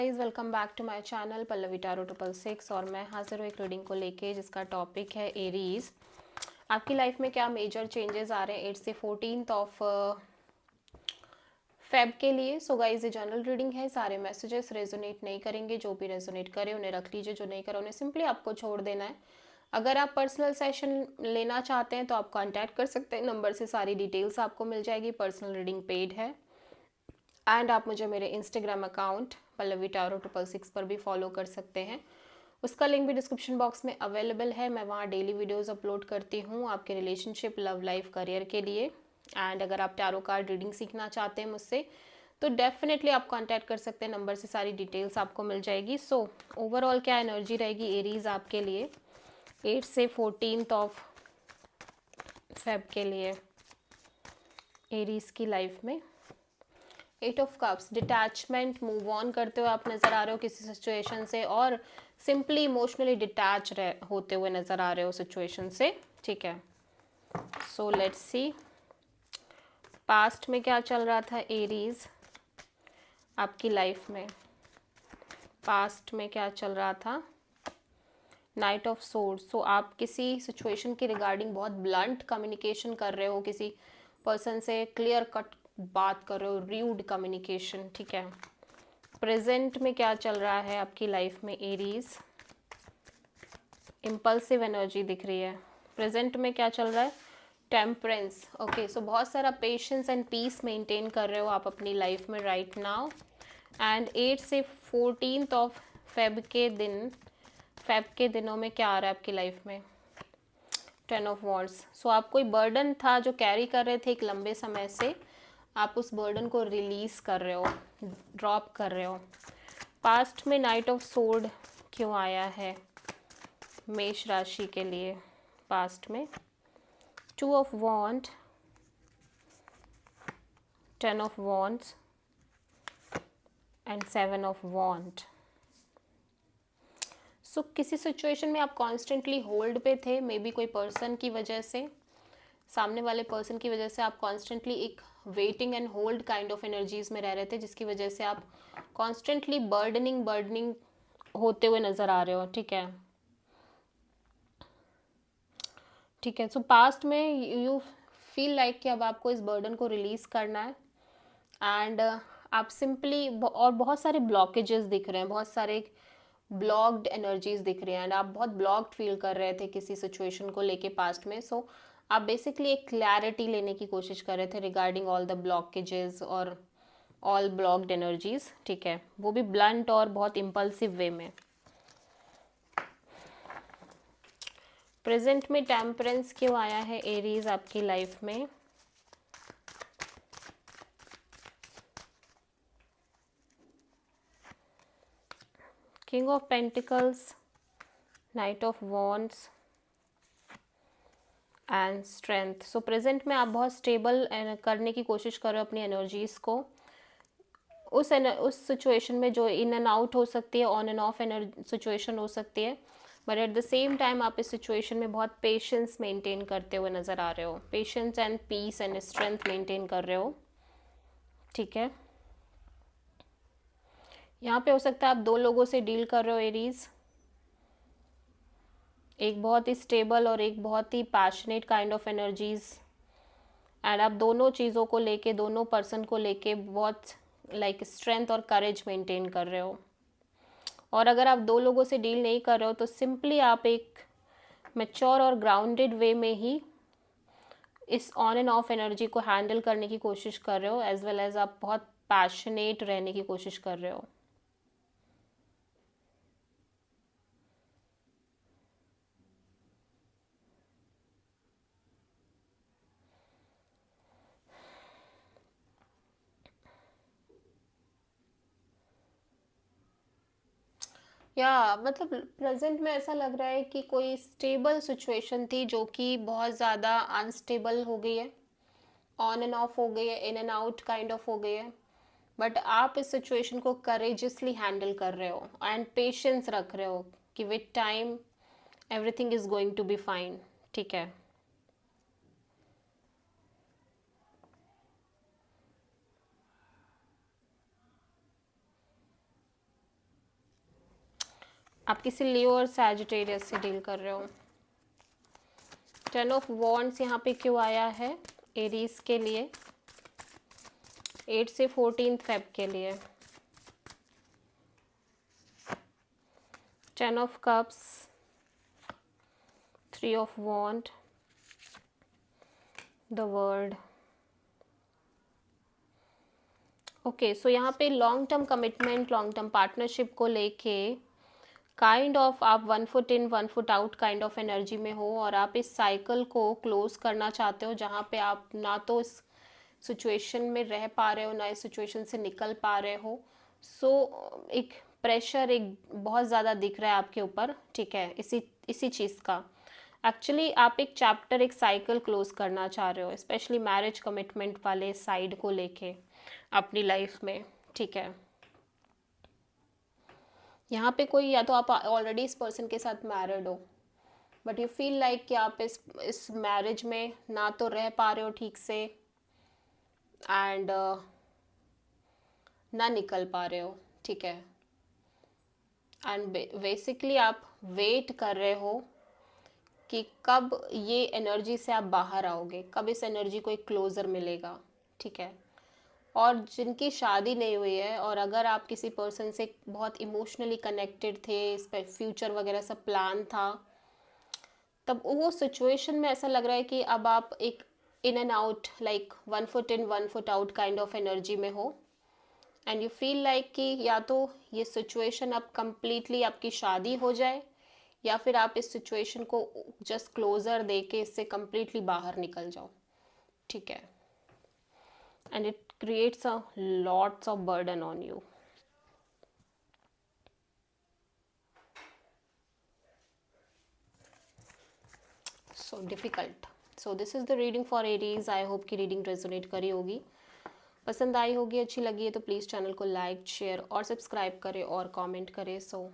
Guys welcome back to my channel Pallavi tarot 666 और मैं हाजिर हूँ एक रीडिंग को लेके जिसका टॉपिक है एरीज। आपकी लाइफ में क्या मेजर चेंजेस आ रहे हैं 8 से 14 ऑफ फेब के लिए। सो गाइस ये जनरल रीडिंग है, सारे मैसेजेस रेजोनेट नहीं करेंगे, जो भी रेजोनेट करे उन्हें रख लीजिए, जो नहीं करे उन्हें सिंपली आपको छोड़ देना है। अगर आप पर्सनल सेशन लेना चाहते हैं तो आप कांटेक्ट कर सकते हैं, नंबर से सारी डिटेल्स आपको मिल जाएगी। पर्सनल रीडिंग पेड है एंड आप मुझे मेरे इंस्टाग्राम अकाउंट पल्लवी टारो 666 पर भी फॉलो कर सकते हैं, उसका लिंक भी डिस्क्रिप्शन बॉक्स में अवेलेबल है। मैं वहाँ डेली वीडियोस अपलोड करती हूँ आपके रिलेशनशिप, लव लाइफ, करियर के लिए। एंड अगर आप टैरो कार्ड रीडिंग सीखना चाहते हैं मुझसे तो डेफिनेटली आप कांटेक्ट कर सकते हैं, नंबर से सारी डिटेल्स आपको मिल जाएगी। सो ओवरऑल क्या एनर्जी रहेगी एरीज आपके लिए 8 से 14 ऑफ फेब के लिए एरीज की लाइफ में। 8 of cups, detachment, move on करते हुए आप नज़र आ रहे हो किसी सिचुएशन से और सिंपली इमोशनली डिटैच होते हुए नज़र आ रहे हो सिचुएशन से, ठीक है। सो लेट्स सी पास्ट में क्या चल रहा था एरीज आपकी लाइफ में। पास्ट में क्या चल रहा था, नाइट ऑफ सोर्ड्स। सो आप किसी सिचुएशन की रिगार्डिंग बहुत ब्लंट कम्युनिकेशन कर रहे हो, किसी पर्सन से क्लियर कट बात कर रहे हो, र्यूड कम्युनिकेशन, ठीक है। प्रेजेंट में क्या चल रहा है आपकी लाइफ में एरीज, इम्पल्सिव एनर्जी दिख रही है। प्रेजेंट में क्या चल रहा है, टेम्परेंस। ओके, सो बहुत सारा पेशेंस एंड पीस मेंटेन कर रहे हो आप अपनी लाइफ में राइट नाउ। एंड 8 से 14 ऑफ फेब के दिनों में क्या आ रहा है आपकी लाइफ में, 10 ऑफ वॉन्ड्स। सो आप कोई बर्डन था जो कैरी कर रहे थे एक लंबे समय से, आप उस बर्डन को रिलीज कर रहे हो, ड्रॉप कर रहे हो। पास्ट में नाइट ऑफ सोर्ड क्यों आया है मेष राशि के लिए पास्ट में, 2 of wands, 10 of wands and 7 of wand. So किसी सिचुएशन में आप कॉन्स्टेंटली होल्ड पे थे, मे बी कोई पर्सन की वजह से, सामने वाले पर्सन की वजह से आप कॉन्स्टेंटली एक waiting and hold kind of energies में रह रहे थे, जिसकी वजह से आप कॉन्स्टेंटली बर्डनिंग होते हुए नजर आ रहे हो, ठीक है। ठीक है, सो पास्ट में यू फील लाइक कि अब आपको इस बर्डन को रिलीज करना है एंड आप सिंपली, और बहुत सारे ब्लॉकेजेस दिख रहे हैं, बहुत सारे ब्लॉक्ड एनर्जीज दिख रही हैं एंड आप बहुत ब्लॉक्ड फील कर रहे थे किसी सिचुएशन को लेके पास्ट में। सो आप बेसिकली एक क्लैरिटी लेने की कोशिश कर रहे थे रिगार्डिंग ऑल द ब्लॉकेजेस और ऑल ब्लॉक्ड एनर्जीज, ठीक है, वो भी ब्लंट और बहुत इम्पल्सिव वे में। प्रेजेंट में टेम्परेंस क्यों आया है एरीज आपकी लाइफ में, king of pentacles, night of wands and strength. So present में आप बहुत स्टेबल करने की कोशिश कर रहे हो अपनी एनर्जीज को उस सिचुएशन में जो इन एंड आउट हो सकती है, ऑन एंड ऑफ सिचुएशन हो सकती है, but at the same time आप इस सिचुएशन में बहुत पेशेंस मेंटेन करते हुए नज़र आ रहे हो, patience and peace and strength maintain कर रहे हो, ठीक है। यहाँ पे हो सकता है आप दो लोगों से डील कर रहे हो एरीज, एक बहुत ही स्टेबल और एक बहुत ही passionate kind of energies, and आप दोनों चीज़ों को लेके, दोनों पर्सन को लेके बहुत लाइक स्ट्रेंथ और करेज मेंटेन कर रहे हो। और अगर आप दो लोगों से डील नहीं कर रहे हो तो सिंपली आप एक मैच्योर और ग्राउंडेड वे में ही इस ऑन एंड ऑफ एनर्जी को हैंडल करने की कोशिश कर रहे हो, एज वेल एज आप बहुत पैशनेट रहने की कोशिश कर रहे हो। या मतलब प्रेजेंट में ऐसा लग रहा है कि कोई स्टेबल सिचुएशन थी जो कि बहुत ज़्यादा अनस्टेबल हो गई है, ऑन एंड ऑफ हो गई है, in and out kind of हो गई है, बट आप इस सिचुएशन को करेजियसली हैंडल कर रहे हो एंड पेशेंस रख रहे हो कि with time everything is going to be fine, ठीक है। आप किसी लियो और सैजिटेरियस से डील कर रहे हो। 10 ऑफ वॉन्ड्स यहाँ पे क्यों आया है एरीज के लिए, 8 से 14 फेब के लिए। 10 of cups, 3 of wand, the world. Okay, so यहाँ पे long term commitment, long term partnership को लेके काइंड ऑफ आप 1 foot in 1 foot out kind of energy में हो, और आप इस साइकिल को क्लोज करना चाहते हो जहाँ पे आप ना तो इस सिचुएशन में रह पा रहे हो ना इस सिचुएशन से निकल पा रहे हो। सो एक प्रेशर एक बहुत ज़्यादा दिख रहा है आपके ऊपर, ठीक है, इसी चीज़ का। एक्चुअली आप एक चैप्टर, एक साइकिल क्लोज करना चाह रहे हो, स्पेशली मैरिज कमिटमेंट वाले साइड को लेके अपनी लाइफ में, ठीक है। यहाँ पे कोई, या तो आप ऑलरेडी इस पर्सन के साथ मैरिड हो, बट यू फील लाइक कि आप इस मैरिज में ना तो रह पा रहे हो ठीक से एंड ना निकल पा रहे हो, ठीक है। एंड बेसिकली आप वेट कर रहे हो कि कब ये एनर्जी से आप बाहर आओगे, कब इस एनर्जी को एक क्लोजर मिलेगा, ठीक है। और जिनकी शादी नहीं हुई है, और अगर आप किसी पर्सन से बहुत इमोशनली कनेक्टेड थे, इस पर फ्यूचर वगैरह सब प्लान था, तब वो सिचुएशन में ऐसा लग रहा है कि अब आप एक in and out, like 1 foot in 1 foot out kind of energy में हो। एंड यू फील लाइक कि या तो ये सिचुएशन अब कम्प्लीटली आपकी शादी हो जाए, या फिर आप इस सिचुएशन को जस्ट क्लोजर दे के इससे कम्प्लीटली बाहर निकल जाओ, ठीक है। And it creates a lots of burden on you. So difficult. So this is the reading for Aries. I hope कि रीडिंग रेजोनेट करी होगी, पसंद आई होगी, अच्छी लगी है तो प्लीज़ चैनल को लाइक, शेयर और सब्सक्राइब करें और कमेंट करें। सो